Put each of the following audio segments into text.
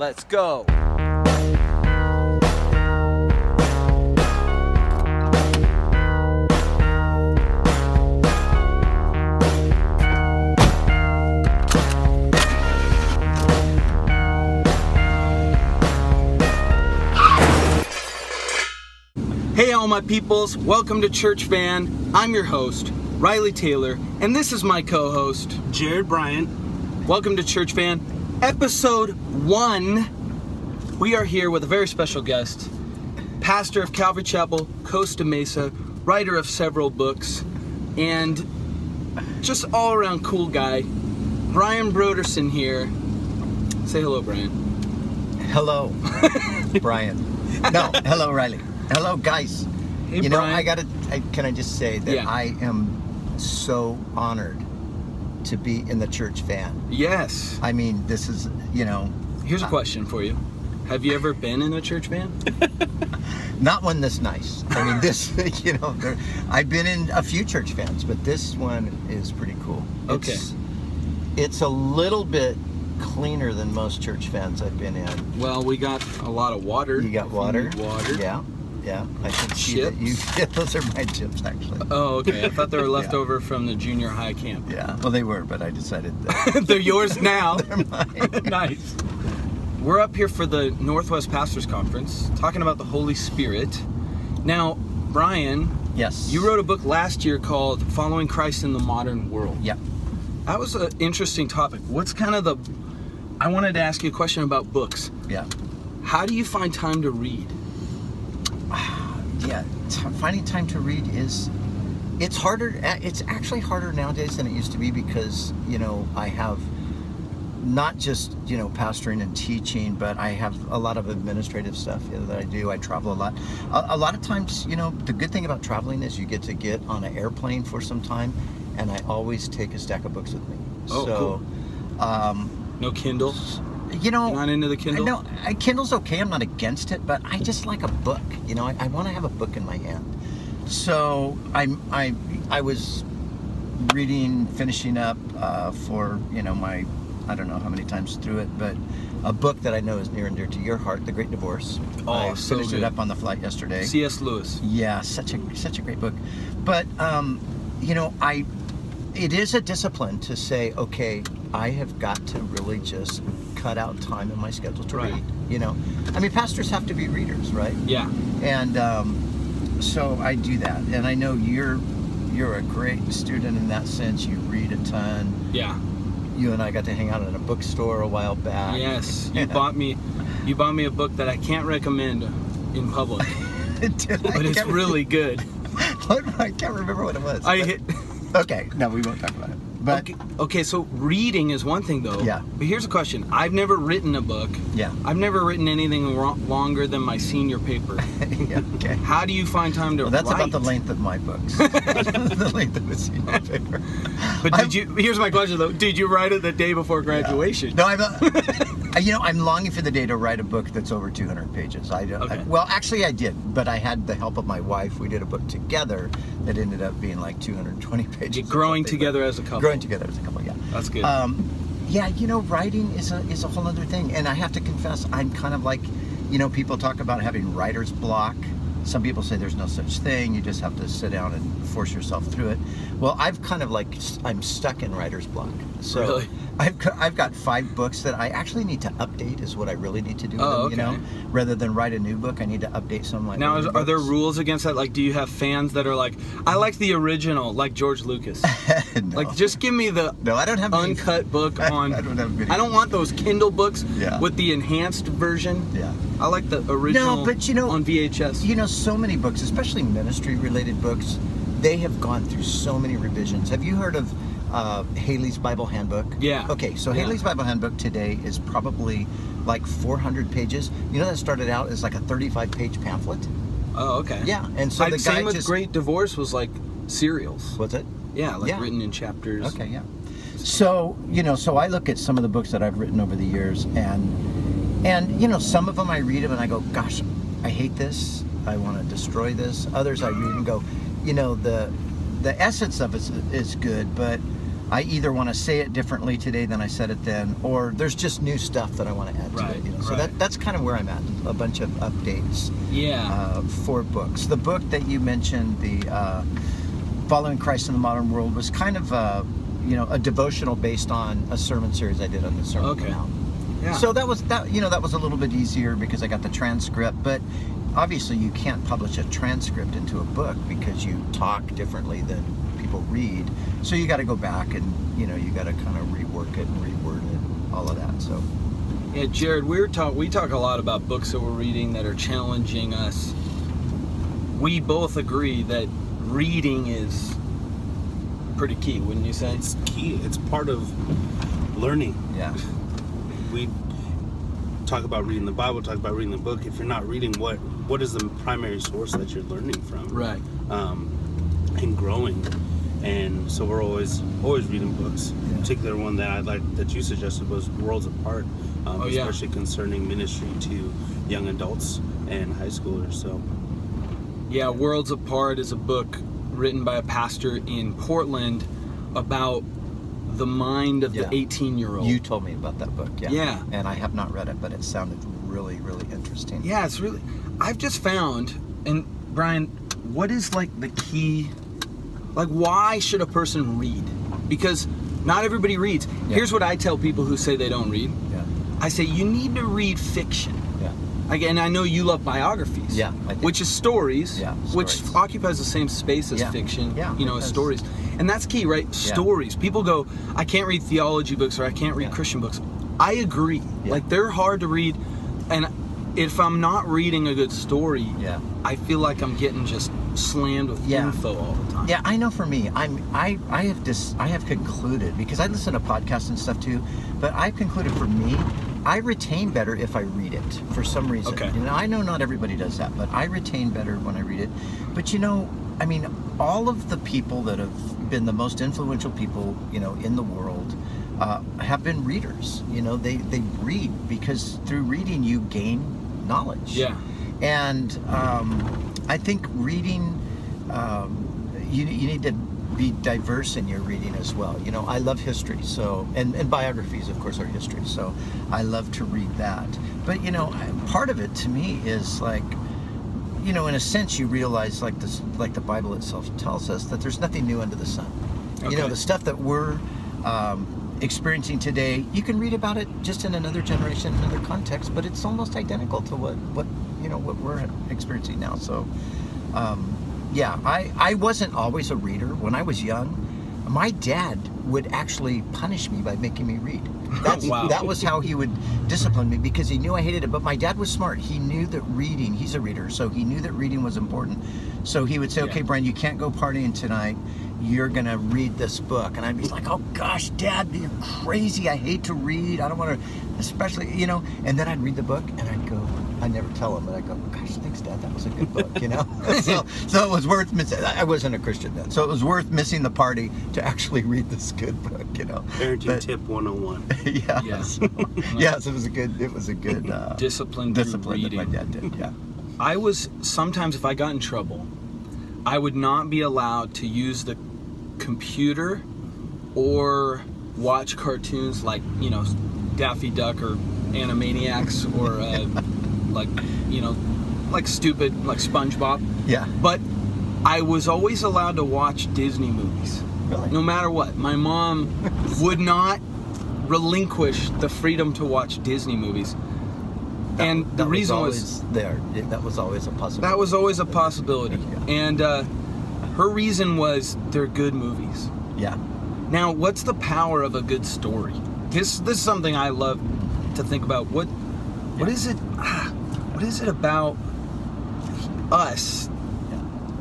Let's go. Hey all my peoples, welcome to Church Van. I'm your host, Riley Taylor, and this is my co-host, Jared Bryant. Welcome to Church Van, episode 1. We are here with a very special guest, pastor of Calvary Chapel Costa Mesa, writer of several books, and just all around cool guy, BRIAN Brodersen here. Say hello, Brian. Hello, Brian. No, hello, Riley. Hello, guys. Hey, you know, Brian. can I just say that I am so honored to be in the church van. Yes. I mean, this is, Here's a question for you. Have you ever been in a church van? not one this nice. I mean, this, I've been in a few church vans, but this one is pretty cool. Okay. It's a little bit cleaner than most church vans I've been in. Well, we got a lot of water. You got water? You need water. Yeah. I can see that you. Yeah, those are my chips, actually. Oh, okay. I thought they were left over from the junior high camp. Yeah. Well, they were, but I decided that They're yours now. they're mine. Nice. We're up here for the Northwest Pastors Conference, talking about the Holy Spirit. Now, Brian, Yes. you wrote a book last year called Following Christ in the Modern World. Yeah. That was an interesting topic. What's kind of I wanted to ask you a question about books. Yeah. How do you find time to read? Yeah. Finding time to read it's harder. It's actually harder nowadays than it used to be because, I have not just, pastoring and teaching, but I have a lot of administrative stuff that I do. I travel a lot. A lot of times, the good thing about traveling is you get to get on an airplane for some time, and I always take a stack of books with me. Oh, cool. No Kindle? You're not into the Kindle? No, Kindle's okay. I'm not against it, but I just like a book. I want to have a book in my hand. So I was finishing up for my, I don't know how many times through it, but a book that I know is near and dear to your heart, The Great Divorce. Oh, I so finished good. it up on the flight yesterday. C.S. Lewis. Yeah, such a great book. But it is a discipline to say, okay, I have got to really just cut out time in my schedule to Right. read. I mean, pastors have to be readers, right? Yeah. And so I do that. And I know you're a great student in that sense. You read a ton. Yeah. You and I got to hang out in a bookstore a while back. Yes. You bought me a book that I can't recommend in public. But it's really good. I can't remember what it was. Okay, no, we won't talk about it. But Okay, so reading is one thing though. Yeah. But here's a question. I've never written a book. Yeah. I've never written anything longer than my senior paper. yeah, okay. How do you find time to Well, that's write? about the length of my books. The length of the senior paper. But here's my question though. Did you write it the day before graduation? No, I'm longing for the day to write a book that's over 200 pages. Okay. Well, actually I did, but I had the help of my wife. We did a book together that ended up being like 220 pages. You're growing together as a couple. Growing together as a couple, yeah. That's good. Writing is a whole other thing. And I have to confess, I'm kind of like, people talk about having writer's block. Some people say there's no such thing. You just have to sit down and force yourself through it. Well, I've kind of I'm stuck in writer's block. So Really? I've got 5 books that I actually need to update is what I really need to do with them, okay. Rather than write a new book, I need to update some of my Now, older are there books. rules against that? Like, do you have fans that are like, I like the original, like George Lucas? No. Like, just give me the No, I don't have any- uncut book on. I don't have many. I don't want those Kindle books Yeah. with the enhanced version. Yeah. I like the original No, but on VHS. So many books, especially ministry-related books, they have gone through so many revisions. Have you heard of Haley's Bible Handbook? Yeah. Okay, so Yeah. Haley's Bible Handbook today is probably like 400 pages. That started out as like a 35-page pamphlet. Oh, okay. Yeah, and so the guy same with just... Great Divorce was like serials. What's it? Yeah, like Yeah. written in chapters. Okay, yeah. So, so I look at some of the books that I've written over the years, and some of them I read them and I go, gosh, I hate this. I want to destroy this. Others I read and go, the essence of it is good, but I either want to say it differently today than I said it then, or there's just new stuff that I want to add to it. You know? So that's kind of where I'm at. A bunch of updates. For books. The book that you mentioned, the Following Christ in the Modern World, was kind of a devotional based on a sermon series I did on the Sermon on the Mount. Yeah. So that was a little bit easier because I got the transcript, but obviously you can't publish a transcript into a book because you talk differently than people read. So you got to go back and you got to kind of rework it and reword it, all of that. So yeah, Jared, we talk a lot about books that we're reading that are challenging us. We both agree that reading is pretty key, wouldn't you say? It's key. It's part of learning. Yeah. We talk about reading the Bible, talk about reading the book. If you're not reading, what is the primary source that you're learning from? Right. And growing. And so we're always reading books. Yeah. In particular, one that I like that you suggested was Worlds Apart, especially concerning ministry to young adults and high schoolers. So yeah, Worlds Apart is a book written by a pastor in Portland about the mind of the 18-year-old. You told me about that book. Yeah. And I have not read it, but it sounded really, really interesting. Yeah, it's really. I've just found, and Brian, what is like the key? Like, why should a person read? Because not everybody reads. Yeah. Here's what I tell people who say they don't read. Yeah. I say you need to read fiction. Yeah. Again, I know you love biographies. Yeah, I do. Which is stories. Yeah, Which stories. occupies the same space as Yeah. fiction. Yeah, As stories. And that's key, right? Yeah. Stories. People go, I can't read theology books or I can't read Christian books. I agree. Yeah. Like, they're hard to read. And if I'm not reading a good story, I feel like I'm getting just slammed with info all the time. Yeah, I know. For me, I have concluded, because I listen to podcasts and stuff too, but I've concluded for me, I retain better if I read it for some reason. Okay. And I know not everybody does that, but I retain better when I read it. But I mean, all of the people that have been the most influential people, in the world, have been readers. They read because through reading you gain knowledge. Yeah. And I think reading, you need to be diverse in your reading as well. I love history, so and biographies, of course, are history. So I love to read that. But part of it to me is like, in a sense, you realize like the Bible itself tells us that there's nothing new under the sun. Okay. The stuff that we're experiencing today, you can read about it just in another generation, another context, but it's almost identical to what we're experiencing now. So I wasn't always a reader. When I was young, my dad would actually punish me by making me read. Wow. That was how he would discipline me, because he knew I hated it. But my dad was smart. He knew that reading, he's a reader, so he knew that reading was important. So he would say, okay, Brian, you can't go partying tonight. You're going to read this book. And I'd be like, oh gosh, Dad, you're crazy. I hate to read. I don't want to, especially, and then I'd read the book and I'd go, I never tell him, but I go, gosh, thanks, Dad, that was a good book, So it was worth missing. I wasn't a Christian then, so it was worth missing the party to actually read this good book, Parenting tip 101. Yeah. Yes. Yes, it was a good discipline that my dad did, yeah. I was, sometimes if I got in trouble, I would not be allowed to use the computer or watch cartoons like, Daffy Duck or Animaniacs or like stupid, like SpongeBob. Yeah. But I was always allowed to watch Disney movies. Really? No matter what. My mom would not relinquish the freedom to watch Disney movies. And the reason was there. That was always a possibility. That was always a possibility. Yeah. And her reason was they're good movies. Yeah. Now, what's the power of a good story? This is something I love to think about. What is it? What is it about us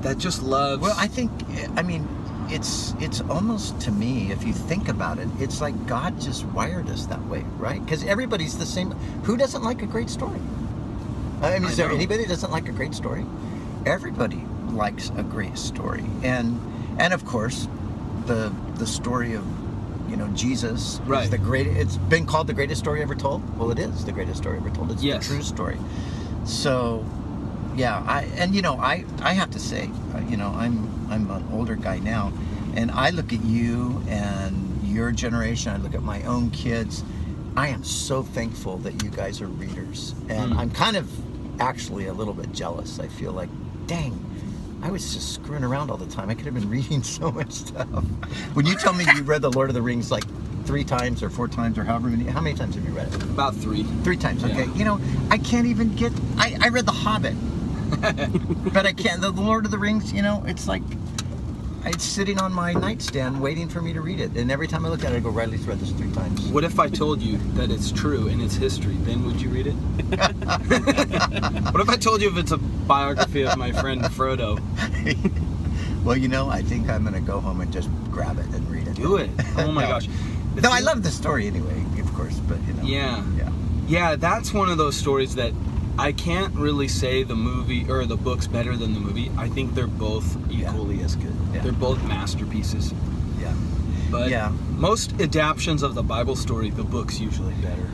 that just loves? Well, it's almost, to me, if you think about it, it's like God just wired us that way, right? Because everybody's the same. Who doesn't like a great story? I mean, is there anybody that doesn't like a great story? Everybody likes a great story, and of course, the story of Jesus is the great. It's been called the greatest story ever told. Well, it is the greatest story ever told. It's the true story. So, yeah, I have to say, I'm an older guy now, and I look at you and your generation, I look at my own kids. I am so thankful that you guys are readers. And I'm kind of actually a little bit jealous. I feel like, dang, I was just screwing around all the time. I could have been reading so much stuff. When you tell me you read The Lord of the Rings like 3 times or 4 times or however many, how many times have you read it? About 3. 3 times, okay. Yeah. You know, I can't even get, I read The Hobbit. But I can't, The Lord of the Rings, you know, it's like, it's sitting on my nightstand waiting for me to read it. And every time I look at it, I go, Riley's read this 3 times. What if I told you that it's true and it's history? Then would you read it? What if I told you if it's a biography of my friend Frodo? Well, you know, I think I'm going to go home and just grab it and read it. Do it. Oh my gosh. No, I love the story anyway, of course, but you know. Yeah. Yeah. Yeah, that's one of those stories that I can't really say the movie or the book's better than the movie. I think they're both equally as good. Yeah. They're both masterpieces. Yeah. But Yeah. most adaptions of the Bible story, the book's usually better.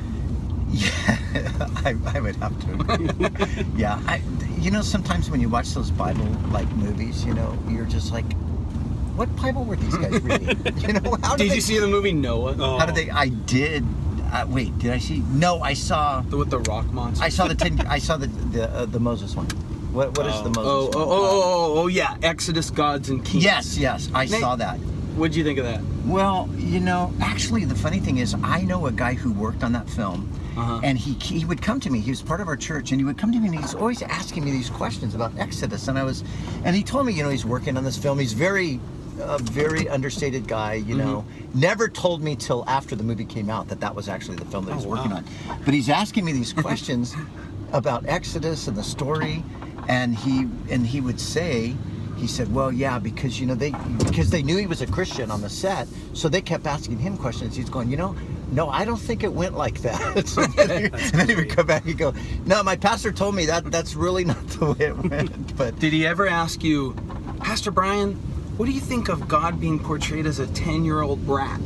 Yeah, I would have to agree. Yeah, you know, sometimes when you watch those Bible-like movies, you know, you're just like, what Bible were these guys reading? You know, how Did you see the movie Noah? Oh. How did they? I did. Wait, did I see? No, I saw. With the rock monster? I saw the Moses one. What is the Moses one? Oh, yeah, Exodus, Gods, and Kings. Yes, I saw that. What'd you think of that? Well, you know, actually, the funny thing is, I know a guy who worked on that film, and he would come to me. He was part of our church, and he would come to me, and he's always asking me these questions about Exodus. And he told me, you know, he's working on this film. He's a very understated guy, you know. Never told me till after the movie came out that was actually the film that he was working on. But he's asking me these questions about Exodus and the story, and he would say. He said, well, yeah, because, you know, because they knew he was a Christian on the set, so they kept asking him questions. He's going, you know, no, I don't think it went like that. So then he would come back and go, no, my pastor told me that's really not the way it went. But did he ever ask you, Pastor Brian, what do you think of God being portrayed as a 10-year-old brat?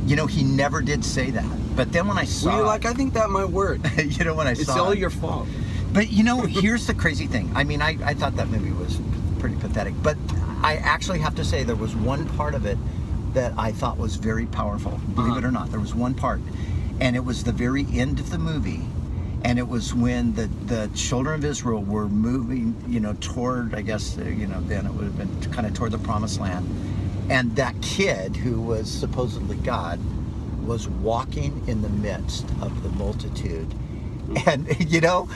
You know, he never did say that. But then when I saw Were you like, I think that might work? You know, when I It's saw all your fault. But, you know, here's the crazy thing. I mean, I thought that movie was pretty pathetic. But I actually have to say there was one part of it that I thought was very powerful. Believe it or not, there was one part. And it was the very end of the movie. And it was when the children of Israel were moving, you know, toward, I guess, you know, then it would have been kind of toward the promised land. And that kid, who was supposedly God, was walking in the midst of the multitude. And, you know,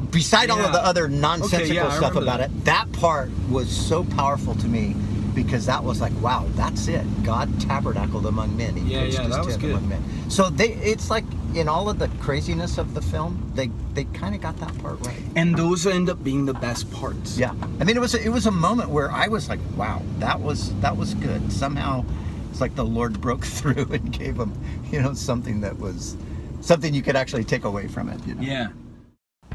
beside all of the other nonsensical stuff about it, that part was so powerful to me, because that was like, wow, that's it. God tabernacled among men. He pitched his that was tent good. among men. So it's like, in all of the craziness of the film, they kind of got that part right. And those end up being the best parts. Yeah, I mean, it was a moment where I was like, wow, that was good. Somehow, it's like the Lord broke through and gave them, you know, something that was something you could actually take away from it. You know? Yeah.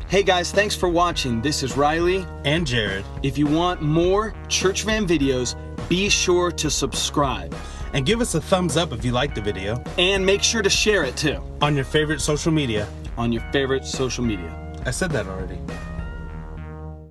Hey guys, thanks for watching. This is Riley and Jared. If you want more Church Van videos, be sure to subscribe. And give us a thumbs up if you liked the video. And make sure to share it too. On your favorite social media. I said that already.